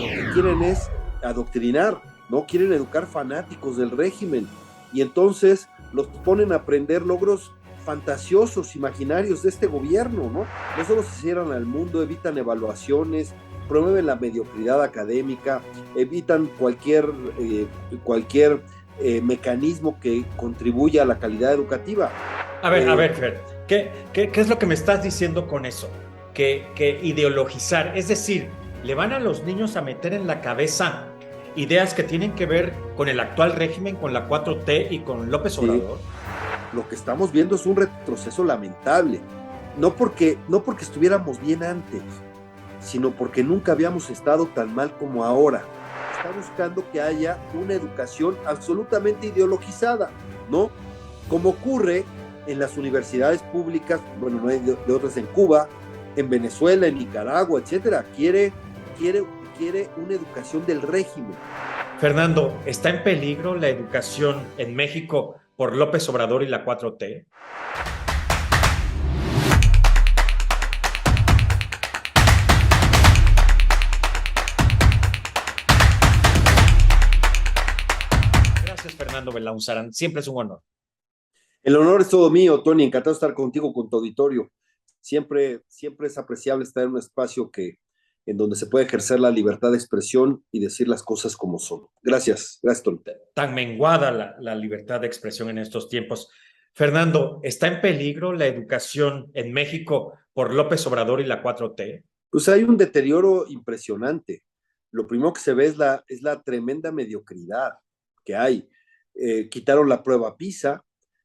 lo que quieren es adoctrinar, ¿no? Quieren educar fanáticos del régimen y entonces los ponen a aprender logros fantasiosos, imaginarios de este gobierno, ¿no? No solo se cierran al mundo, evitan evaluaciones, promueven la mediocridad académica, evitan cualquier mecanismo que contribuya a la calidad educativa. A ver, Fer, ¿qué es lo que me estás diciendo con eso? Que ideologizar, es decir, le van a los niños a meter en la cabeza ideas que tienen que ver con el actual régimen, con la 4T y con López Sí, Obrador. lo que estamos viendo es un retroceso lamentable, no porque estuviéramos bien antes, sino porque nunca habíamos estado tan mal como ahora. Está buscando que haya una educación absolutamente ideologizada, ¿no? Como ocurre en las universidades públicas, bueno, no hay de otras en Cuba, en Venezuela, en Nicaragua, etcétera. Quiere una educación del régimen. Fernando, ¿está en peligro la educación en México por López Obrador y la 4T? Gracias, Fernando Belaunzarán. Siempre es un honor. El honor es todo mío, Tony. Encantado de estar contigo, con tu auditorio. Siempre es apreciable estar en un espacio en donde se puede ejercer la libertad de expresión y decir las cosas como son. Gracias, Tony. Tan menguada la libertad de expresión en estos tiempos. Fernando, ¿está en peligro la educación en México por López Obrador y la 4T? Pues hay un deterioro impresionante. Lo primero que se ve es la tremenda mediocridad que hay. Quitaron la prueba PISA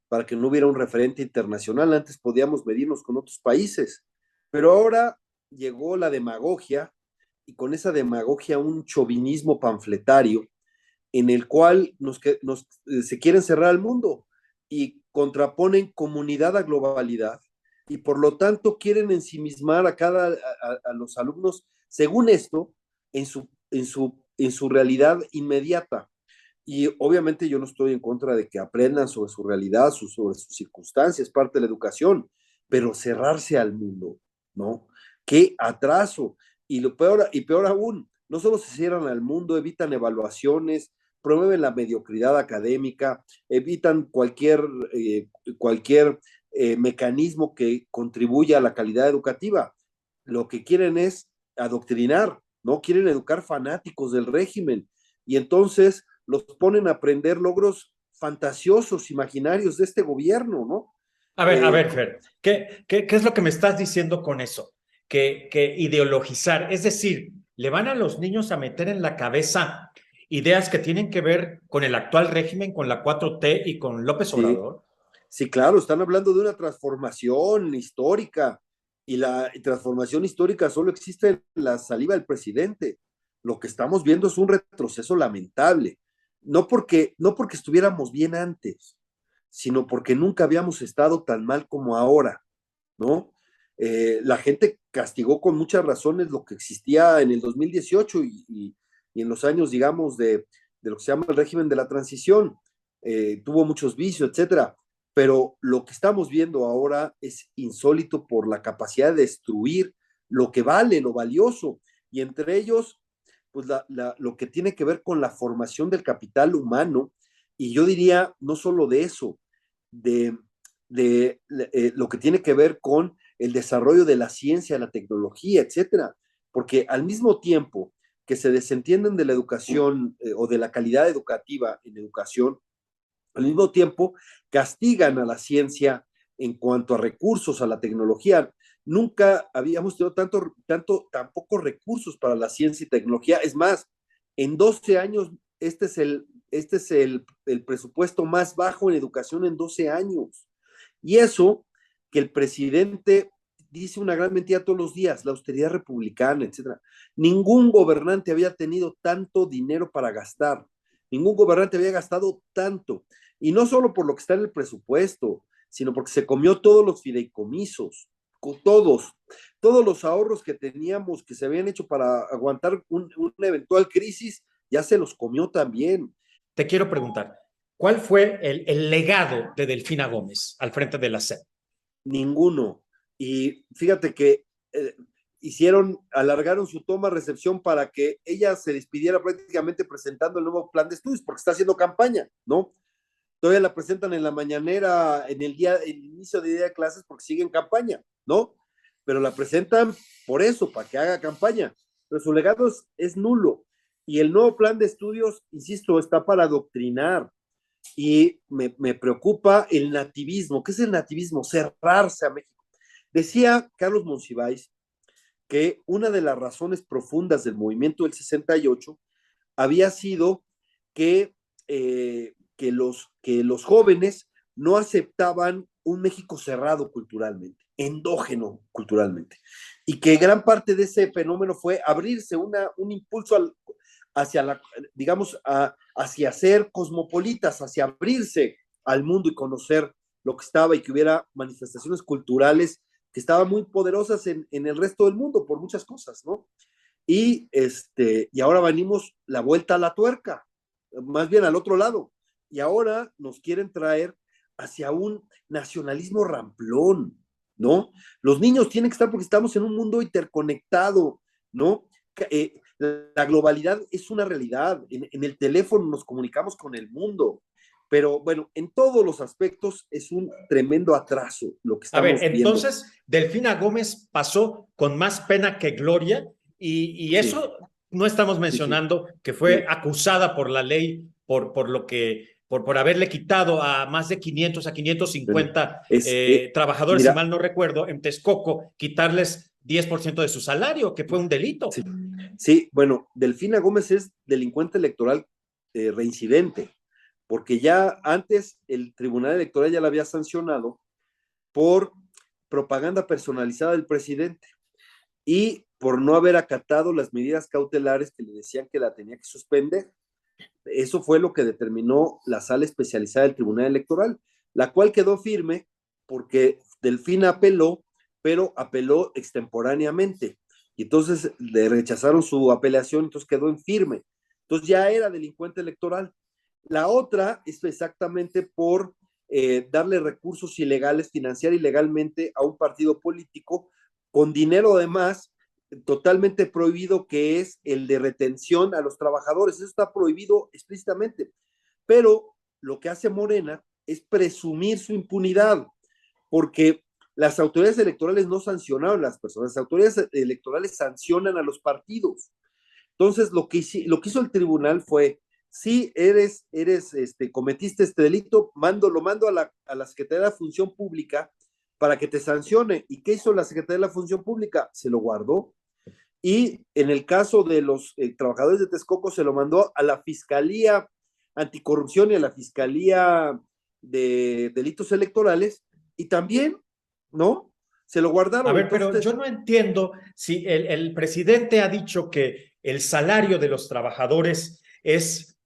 para que no hubiera un referente internacional. Antes podíamos medirnos con otros países, pero ahora llegó la demagogia y con esa demagogia un chauvinismo panfletario en el cual se quieren cerrar al mundo y contraponen comunidad a globalidad y por lo tanto quieren ensimismar a los alumnos, según esto, en su realidad inmediata. Y obviamente yo no estoy en contra de que aprendan sobre su realidad, sobre sus circunstancias, parte de la educación, pero cerrarse al mundo, ¿no? Qué atraso. Y peor aún, no solo se cierran al mundo, evitan evaluaciones, promueven la mediocridad académica, evitan cualquier mecanismo que contribuya a la calidad educativa. Lo que quieren es adoctrinar, ¿no? Quieren educar fanáticos del régimen. Y entonces los ponen a aprender logros fantasiosos, imaginarios de este gobierno, ¿no? A Eh, ver, Fer, ¿qué es lo que me estás diciendo con eso? Que ideologizar, es decir, le van a los niños a meter en la cabeza ideas que tienen que ver con el actual régimen, con la 4T y con López sí, Obrador. sí, claro, están hablando de una transformación histórica y la transformación histórica solo existe en la saliva del presidente. Lo que estamos viendo es un retroceso lamentable, no porque estuviéramos bien antes, sino porque nunca habíamos estado tan mal como ahora, ¿no? La gente castigó con muchas razones lo que existía en el 2018 y en los años, digamos, de lo que se llama el régimen de la transición. Tuvo muchos vicios, etcétera. Pero lo que estamos viendo ahora es insólito por la capacidad de destruir lo que vale, lo valioso, y entre ellos, pues lo que tiene que ver con la formación del capital humano, y yo diría no solo de eso, de, lo que tiene que ver con el desarrollo de la ciencia, la tecnología, etcétera. Porque al mismo tiempo que se desentienden de la educación o de la calidad educativa en educación, al mismo tiempo castigan a la ciencia en cuanto a recursos, a la tecnología. Nunca habíamos tenido tan pocos recursos para la ciencia y tecnología. Es más, en 12 años, este es el presupuesto más bajo en educación en 12 años. Y eso que el presidente dice una gran mentira todos los días, la austeridad republicana, etcétera. Ningún gobernante había tenido tanto dinero para gastar, ningún gobernante había gastado tanto. Y no solo por lo que está en el presupuesto, sino porque se comió todos los fideicomisos, todos los ahorros que teníamos, que se habían hecho para aguantar una eventual crisis, ya se los comió también. Te quiero preguntar, ¿cuál fue el legado de Delfina Gómez al frente de la SEP? Ninguno. Y fíjate que alargaron su toma recepción para que ella se despidiera prácticamente presentando el nuevo plan de estudios, porque está haciendo campaña, ¿no? Todavía la presentan en la mañanera, en el inicio de día de clases, porque sigue en campaña, ¿no? Pero la presentan por eso, para que haga campaña. Pero su legado es nulo. Y el nuevo plan de estudios, insisto, está para adoctrinar. Y me preocupa el nativismo. ¿Qué es el nativismo? Cerrarse a México. Decía Carlos Monsiváis que una de las razones profundas del movimiento del 68 había sido que, que los jóvenes no aceptaban un México cerrado culturalmente, endógeno culturalmente, y que gran parte de ese fenómeno fue abrirse un impulso hacia digamos, hacia ser cosmopolitas, hacia abrirse al mundo y conocer lo que estaba y que hubiera manifestaciones culturales que estaban muy poderosas en el resto del mundo por muchas cosas, ¿no? Y ahora venimos la vuelta a la tuerca, más bien al otro lado. Y ahora nos quieren traer hacia un nacionalismo ramplón, ¿no? Los niños tienen que estar porque estamos en un mundo interconectado, ¿no? La globalidad es una realidad. En el teléfono nos comunicamos con el mundo, pero bueno, en todos los aspectos es un tremendo atraso lo que A ver, estamos viendo. entonces Delfina Gómez pasó con más pena que gloria y Sí, eso no estamos sí, sí, mencionando que fue sí. acusada por la ley por lo que por haberle quitado a más de 500 a Bueno, 550 es, trabajadores, si mira, mal no recuerdo, en Texcoco, quitarles 10% de su salario, que fue un delito. sí, sí, bueno, Delfina Gómez es delincuente electoral reincidente, porque ya antes el Tribunal Electoral ya la había sancionado por propaganda personalizada del presidente y por no haber acatado las medidas cautelares que le decían que la tenía que suspender. Eso fue lo que determinó la sala especializada del Tribunal Electoral, la cual quedó firme porque Delfina apeló, pero apeló extemporáneamente. Y entonces le rechazaron su apelación, entonces quedó en firme. Entonces ya era delincuente electoral. La otra es exactamente por darle recursos ilegales, financiar ilegalmente a un partido político con dinero además totalmente prohibido, que es el de retención a los trabajadores. Eso está prohibido explícitamente. Pero lo que hace Morena es presumir su impunidad, porque las autoridades electorales no sancionaron a las personas, las autoridades electorales sancionan a los partidos. Entonces, lo que hizo el tribunal fue, si cometiste este delito, lo mando a la Secretaría de la Función Pública para que te sancione. ¿Y qué hizo la Secretaría de la Función Pública? Se lo guardó. Y en el caso de los trabajadores de Texcoco, se lo mandó a la Fiscalía Anticorrupción y a la Fiscalía de Delitos Electorales, y también, ¿no? Se lo A guardaron. ver, pero Entonces, yo no entiendo si el presidente ha dicho que el salario de los trabajadores es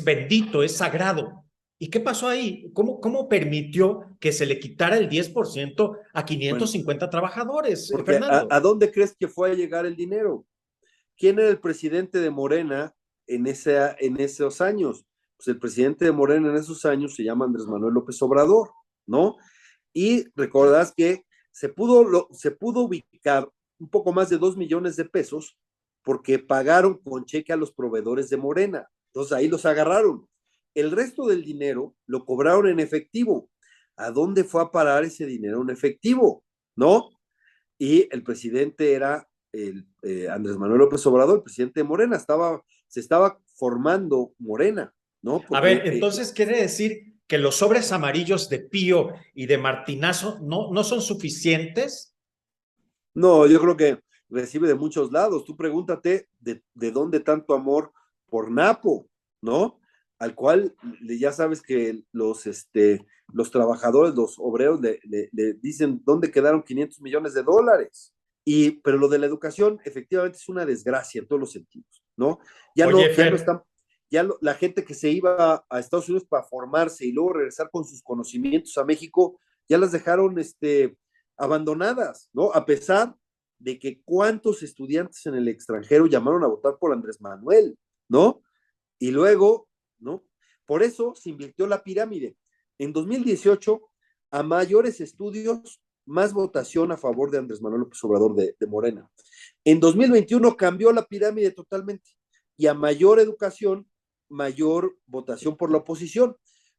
bendito, es sagrado. ¿Y qué pasó ahí? ¿Cómo permitió que se le quitara el 10% a bueno, 550 trabajadores, porque Fernando? ¿a dónde crees que fue a llegar el dinero? ¿Quién era el presidente de Morena en esos años? Pues el presidente de Morena en esos años se llama Andrés Manuel López Obrador, ¿no? Y recordás que se pudo ubicar un poco más de 2 millones de pesos porque pagaron con cheque a los proveedores de Morena. Entonces ahí los agarraron. El resto del dinero lo cobraron en efectivo. ¿A dónde fue a parar ese dinero en efectivo? ¿No? Y el presidente era Andrés Manuel López Obrador, el presidente de Morena. Se estaba formando Morena, ¿no? A ver, Porque entonces quiere decir que los sobres amarillos de Pío y de Martinazo no son suficientes. no, yo creo que recibe de muchos lados. Tú pregúntate de dónde tanto amor por Napo, ¿no? Al cual ya sabes que los trabajadores, los obreros le dicen dónde quedaron 500 millones de dólares. Pero lo de la educación efectivamente es una desgracia en todos los sentidos, ¿no? Oye, Ya no Fer, están, la gente que se iba a Estados Unidos para formarse y luego regresar con sus conocimientos a México, ya las dejaron abandonadas, ¿no? A pesar de que cuántos estudiantes en el extranjero llamaron a votar por Andrés Manuel, ¿no? Y luego, ¿no? Por eso se invirtió la pirámide. En 2018, a mayores estudios, más votación a favor de Andrés Manuel López Obrador de Morena. En 2021 cambió la pirámide totalmente y a mayor educación, mayor votación por la oposición.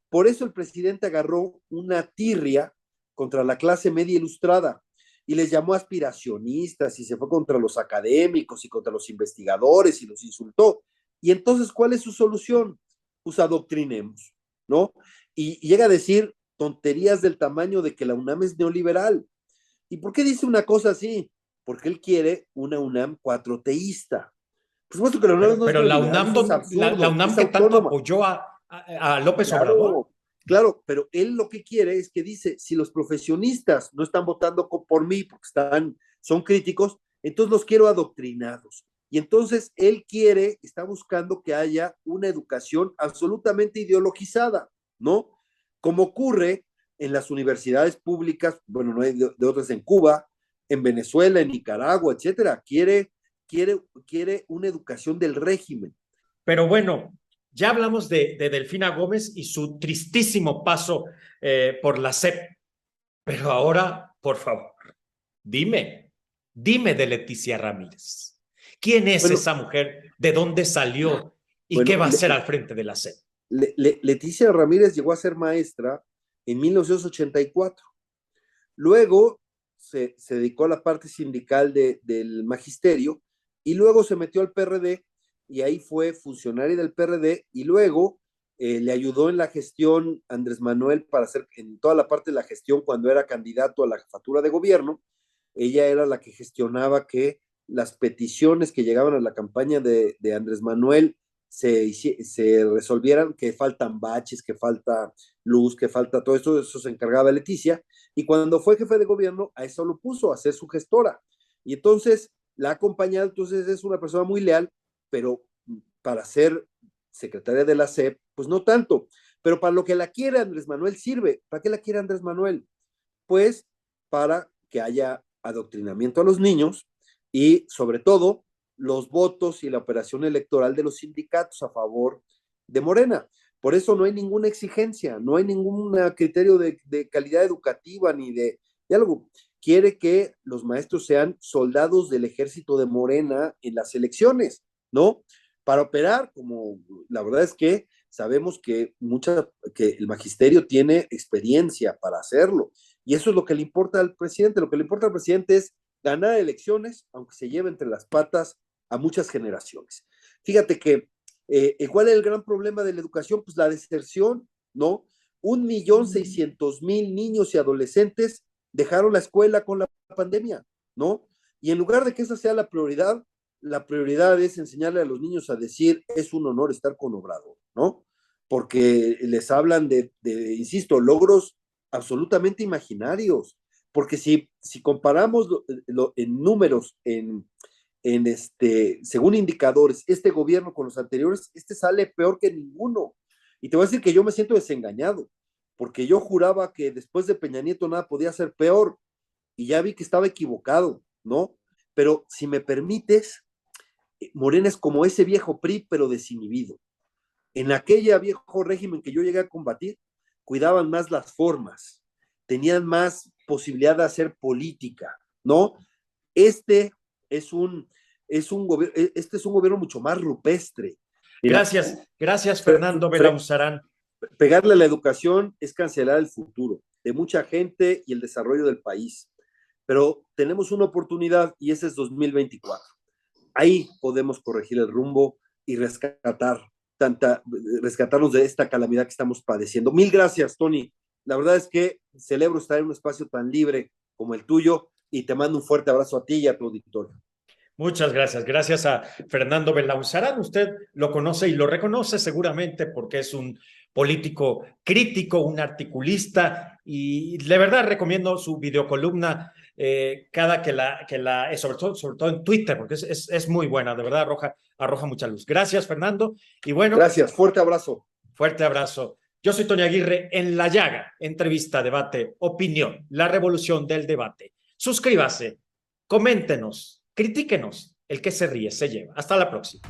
Por eso el presidente agarró una tirria contra la clase media ilustrada y les llamó aspiracionistas y se fue contra los académicos y contra los investigadores y los insultó. Y entonces, ¿cuál es su solución? Pues adoctrinemos, ¿no? Y llega a decir tonterías del tamaño de que la UNAM es neoliberal. ¿Y por qué dice una cosa así? Porque él quiere una UNAM cuatroteísta. Por supuesto que la UNAM no es Pero la neoliberal, UNAM, eso es absurdo, la UNAM es que tanto autónoma. apoyó a López Obrador. Claro, claro, pero él lo que quiere es que dice, si los profesionistas no están votando por mí porque son críticos, entonces los quiero adoctrinados. Y entonces él está buscando que haya una educación absolutamente ideologizada, ¿no? Como ocurre en las universidades públicas, bueno, no hay de otras en Cuba, en Venezuela, en Nicaragua, etcétera. Quiere una educación del régimen. Pero bueno, ya hablamos de Delfina Gómez y su tristísimo paso por la SEP. Pero ahora, por favor, dime de Leticia Ramírez. ¿Quién es Bueno, esa mujer? ¿De dónde salió? ¿Y qué bueno, va a hacer al frente de la SEP? Leticia Ramírez llegó a ser maestra en 1984. Luego se dedicó a la parte sindical del magisterio y luego se metió al PRD y ahí fue funcionaria del PRD y luego le ayudó en la gestión Andrés Manuel para hacer en toda la parte de la gestión cuando era candidato a la jefatura de gobierno. Ella era la que gestionaba que las peticiones que llegaban a la campaña de Andrés Manuel se resolvieran, que faltan baches, que falta luz, que falta todo eso se encargaba Leticia, y cuando fue jefe de gobierno, a eso lo puso, a ser su gestora, y entonces la ha acompañado, entonces es una persona muy leal, pero para ser secretaria de la SEP, pues no tanto, pero para lo que la quiere Andrés Manuel sirve. ¿Para qué la quiere Andrés Manuel? Pues para que haya adoctrinamiento a los niños y sobre todo los votos y la operación electoral de los sindicatos a favor de Morena. Por eso no hay ninguna exigencia, no hay ningún criterio de calidad educativa ni de algo. Quiere que los maestros sean soldados del ejército de Morena en las elecciones, ¿no? Para operar, como la verdad es que sabemos que el magisterio tiene experiencia para hacerlo. Y eso es lo que le importa al presidente. Lo que le importa al presidente es ganar elecciones, aunque se lleve entre las patas a muchas generaciones. Fíjate que, ¿cuál es el gran problema de la educación? Pues la deserción, ¿no? 1.600.000 niños y adolescentes dejaron la escuela con la pandemia, ¿no? Y en lugar de que esa sea la prioridad es enseñarle a los niños a decir, es un honor estar con Obrador, ¿no? Porque les hablan insisto, logros absolutamente imaginarios. Porque si comparamos en números, según indicadores, este gobierno con los anteriores, sale peor que ninguno. Y te voy a decir que yo me siento desengañado, porque yo juraba que después de Peña Nieto nada podía ser peor, y ya vi que estaba equivocado, ¿no? Pero si me permites, Morena es como ese viejo PRI, pero desinhibido. En aquella viejo régimen que yo llegué a combatir, cuidaban más las formas, tenían más posibilidad de hacer política, ¿no? Este es un gobierno mucho más rupestre. Mira, gracias Fernando Belauzarán. Pegarle a la educación es cancelar el futuro de mucha gente y el desarrollo del país. Pero tenemos una oportunidad y ese es 2024. Ahí podemos corregir el rumbo y rescatarnos de esta calamidad que estamos padeciendo. Mil gracias, Tony. La verdad es que celebro estar en un espacio tan libre como el tuyo y te mando un fuerte abrazo a ti y a tu auditorio. Muchas gracias. Gracias a Fernando Belauzarán. Usted lo conoce y lo reconoce seguramente porque es un político crítico, un articulista y de verdad recomiendo su videocolumna cada sobre todo en Twitter porque es muy buena, de verdad arroja mucha luz. Gracias, Fernando. Y bueno. Gracias, fuerte abrazo. Fuerte abrazo. Yo soy Tony Aguirre en La Llaga, entrevista, debate, opinión, la revolución del debate. Suscríbase, coméntenos, critíquenos. El que se ríe se lleva. Hasta la próxima.